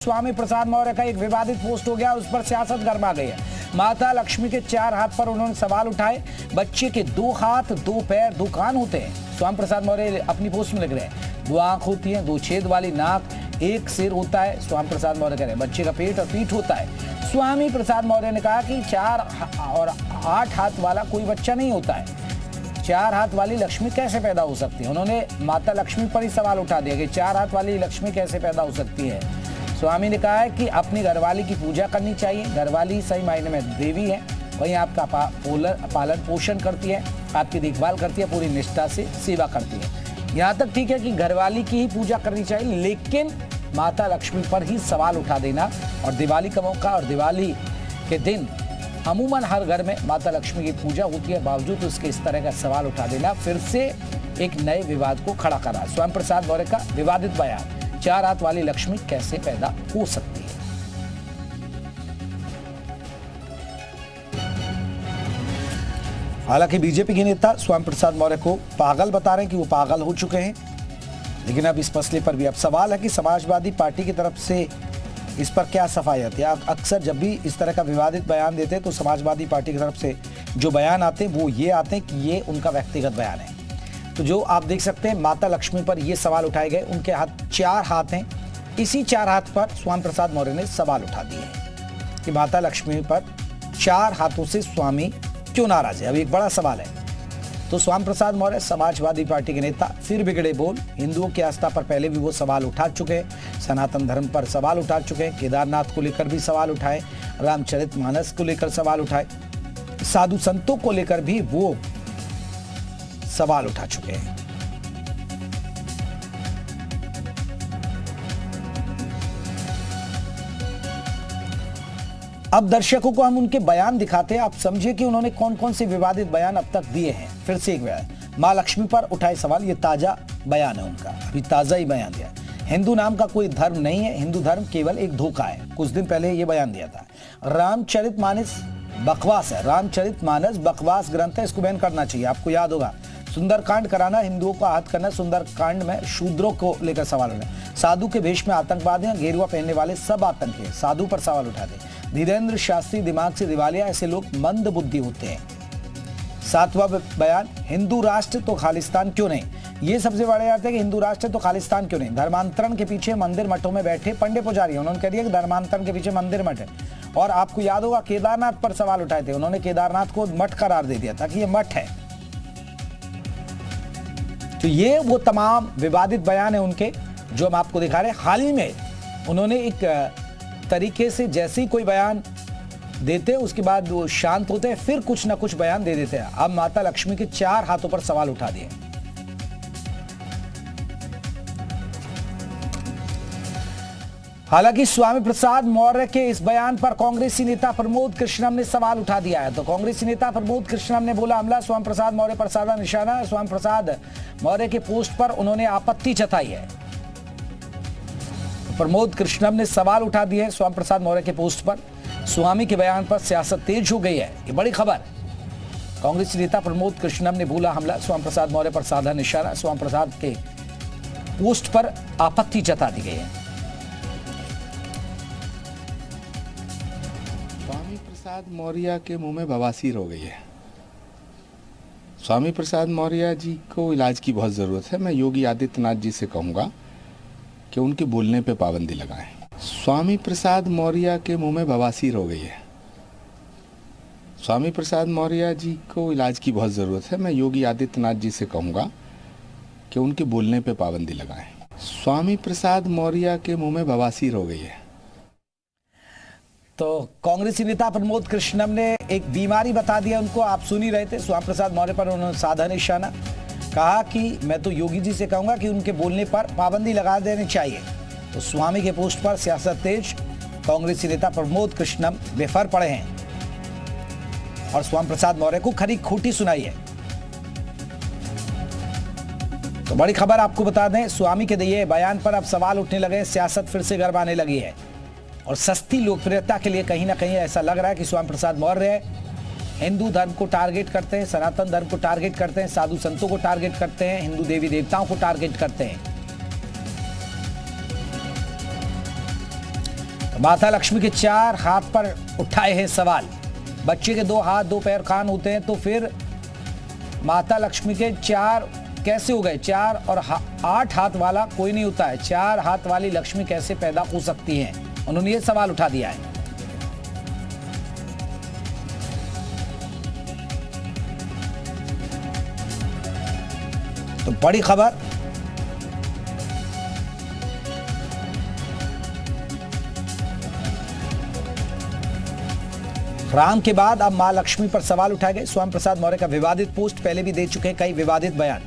स्वामी प्रसाद मौर्य का एक विवादित पोस्ट हो गया, उस पर सियासत गर्मा गई है। माता लक्ष्मी के 4 हाथ पर उन्होंने सवाल उठाए। बच्चे के 2 हाथ 2 पैर 2 कान होते हैं। स्वामी प्रसाद मौर्य अपनी पोस्ट में लिख रहे हैं 2 आंख होती है, 2 छेद वाली नाक, 1 सिर होता है। स्वामी प्रसाद मौर्य कह रहे हैं बच्चे का पेट और पीठ होता है। स्वामी प्रसाद मौर्य ने कहा कि 4 और 8 हाथ वाला कोई बच्चा नहीं होता है। 4 हाथ वाली लक्ष्मी कैसे पैदा हो सकती है? उन्होंने माता लक्ष्मी पर ही सवाल उठा दिया कि 4 हाथ वाली लक्ष्मी कैसे पैदा हो सकती है। स्वामी ने कहा है कि अपनी घरवाली की पूजा करनी चाहिए। घरवाली सही मायने में देवी है, वहीं आपका पालन पोषण करती है, आपकी देखभाल करती है, पूरी निष्ठा से सेवा करती है। यहाँ तक ठीक है कि घरवाली की ही पूजा करनी चाहिए, लेकिन माता लक्ष्मी पर ही सवाल उठा देना और दिवाली का मौका और दिवाली के दिन अमूमन हर घर में माता लक्ष्मी की पूजा होती है, बावजूद उसके इस तरह का सवाल उठा देना फिर से एक नए विवाद को खड़ा करा। स्वामी प्रसाद मौर्य का विवादित बयान, 4 हाथ वाली लक्ष्मी कैसे पैदा हो सकती है? हालांकि बीजेपी के नेता स्वामी प्रसाद मौर्य को पागल बता रहे हैं कि वो पागल हो चुके हैं, लेकिन अब इस मसले पर भी अब सवाल है कि समाजवादी पार्टी की तरफ से इस पर क्या सफाई आती है। अक्सर जब भी इस तरह का विवादित बयान देते हैं तो समाजवादी पार्टी की तरफ से जो बयान आते हैं वो ये आते हैं कि ये उनका व्यक्तिगत बयान है। तो जो आप देख सकते हैं माता लक्ष्मी पर ये सवाल उठाए गए, उनके हाथ 4 हाथ हैं। इसी 4 हाथ पर स्वामी प्रसाद मौर्य ने सवाल उठा दिए हैं कि माता लक्ष्मी पर 4 हाथों से स्वामी क्यों नाराज है। अब एक बड़ा सवाल है। तो स्वामी प्रसाद मौर्य समाजवादी पार्टी के नेता फिर बिगड़े बोल। हिंदुओं की आस्था पर पहले भी वो सवाल उठा चुके हैं, सनातन धर्म पर सवाल उठा चुके हैं, केदारनाथ को लेकर भी सवाल उठाए, रामचरितमानस को लेकर सवाल उठाए, साधु संतों को लेकर भी वो सवाल उठा चुके हैं। अब दर्शकों को हम उनके बयान दिखाते हैं, आप समझिए कि उन्होंने कौन कौन से विवादित बयान अब तक दिए हैं। फिर से एक बयान, मां लक्ष्मी पर उठाए सवाल, ये ताजा बयान है उनका, अभी ताजा ही बयान दिया। हिंदू नाम का कोई धर्म नहीं है, हिंदू धर्म केवल एक धोखा है। कुछ दिन पहले ये बयान दिया था। रामचरितमानस बकवास है, रामचरितमानस बकवास ग्रंथ है, इसको बैन करना चाहिए। आपको याद होगा सुंदरकांड कराना, हिंदुओं का आहत करना, सुंदरकांड में शूद्रों को लेकर सवाल उठाए। साधु के वेश में आतंकवादी हैं, गेरुआ पहनने वाले सब आतंकी हैं, साधु पर सवाल उठाते। धीरेन्द्र शास्त्री दिमाग से दिवालिया, ऐसे लोग मंद बुद्धि होते हैं। 7वां बयान, हिंदू राष्ट्र तो खालिस्तान क्यों नहीं। ये सबसे बड़ा बात है कि हिंदू राष्ट्र तो खालिस्तान क्यों नहीं। धर्मांतरण के पीछे मंदिर मठों में बैठे पंडे पुजारी, उन्होंने कह दिया कि धर्मांतरण के पीछे मंदिर मठ है। और आपको याद होगा केदारनाथ पर सवाल उठाए थे, उन्होंने केदारनाथ को मठ करार दे दिया था कि ये मठ है। तो ये वो तमाम विवादित बयान है उनके जो हम आपको दिखा रहे हैं। हाल ही में उन्होंने एक तरीके से जैसे ही कोई बयान देते हैं उसके बाद वो शांत होते हैं, फिर कुछ ना कुछ बयान दे देते हैं। अब माता लक्ष्मी के 4 हाथों पर सवाल उठा दिए। हालांकि स्वामी प्रसाद मौर्य के इस बयान पर कांग्रेसी नेता प्रमोद कृष्णम ने सवाल उठा दिया है। तो कांग्रेसी नेता प्रमोद कृष्णम ने बोला हमला स्वामी प्रसाद मौर्य पर साधा निशाना। स्वामी प्रसाद मौर्य के पोस्ट पर उन्होंने आपत्ति जताई है। प्रमोद कृष्णम ने सवाल उठा दिए हैं स्वामी प्रसाद मौर्य के पोस्ट पर। स्वामी के बयान पर सियासत तेज हो गई है, ये बड़ी खबर। कांग्रेसी नेता प्रमोद कृष्णम ने बोला हमला स्वामी प्रसाद मौर्य पर साधा निशाना। स्वामी प्रसाद के पोस्ट पर आपत्ति जता दी गई है। स्वामी प्रसाद मौर्य के मुंह में बवासीर हो गई है। स्वामी प्रसाद मौर्य जी को इलाज की बहुत ज़रूरत है। मैं योगी आदित्यनाथ जी से कहूँगा कि उनके बोलने पे पाबंदी लगाएं। स्वामी प्रसाद मौर्य के मुंह में बवासीर हो गई है। स्वामी प्रसाद मौर्य जी को इलाज की बहुत ज़रूरत है। मैं योगी आदित्यनाथ जी से कहूँगा कि उनके बोलने पे पाबंदी लगाएं। स्वामी प्रसाद मौर्य के मुंह में बवासीर हो गई है। तो कांग्रेसी नेता प्रमोद कृष्णम ने एक बीमारी बता दिया उनको, आप सुन ही रहे थे। स्वामी प्रसाद मौर्य पर उन्होंने साधा निशाना, कहा कि मैं तो योगी जी से कहूंगा कि उनके बोलने पर पाबंदी लगा देनी चाहिए। तो स्वामी के पोस्ट पर सियासत तेज। कांग्रेसी नेता प्रमोद कृष्णम बेफर पड़े हैं और स्वामी प्रसाद मौर्य को खरी खोटी सुनाई है। तो बड़ी खबर आपको बता दें, स्वामी के दिए बयान पर अब सवाल उठने लगे, सियासत फिर से गरमाने लगी है। और सस्ती लोकप्रियता के लिए कहीं ना कहीं ऐसा लग रहा है कि स्वामी प्रसाद मौर्य हिंदू धर्म को टारगेट करते हैं, सनातन धर्म को टारगेट करते हैं, साधु संतों को टारगेट करते हैं, हिंदू देवी देवताओं को टारगेट करते हैं। माता लक्ष्मी के 4 हाथ पर उठाए हैं सवाल। बच्चे के 2 हाथ 2 पैर कान होते हैं, तो फिर माता लक्ष्मी के 4 कैसे हो गए? 4 और 8 हाथ वाला कोई नहीं होता है। 4 हाथ वाली लक्ष्मी कैसे पैदा हो सकती है? उन्होंने ये सवाल उठा दिया है। तो बड़ी खबर, राम के बाद अब मां लक्ष्मी पर सवाल उठाए गए। स्वामी प्रसाद मौर्य का विवादित पोस्ट, पहले भी दे चुके हैं कई विवादित बयान।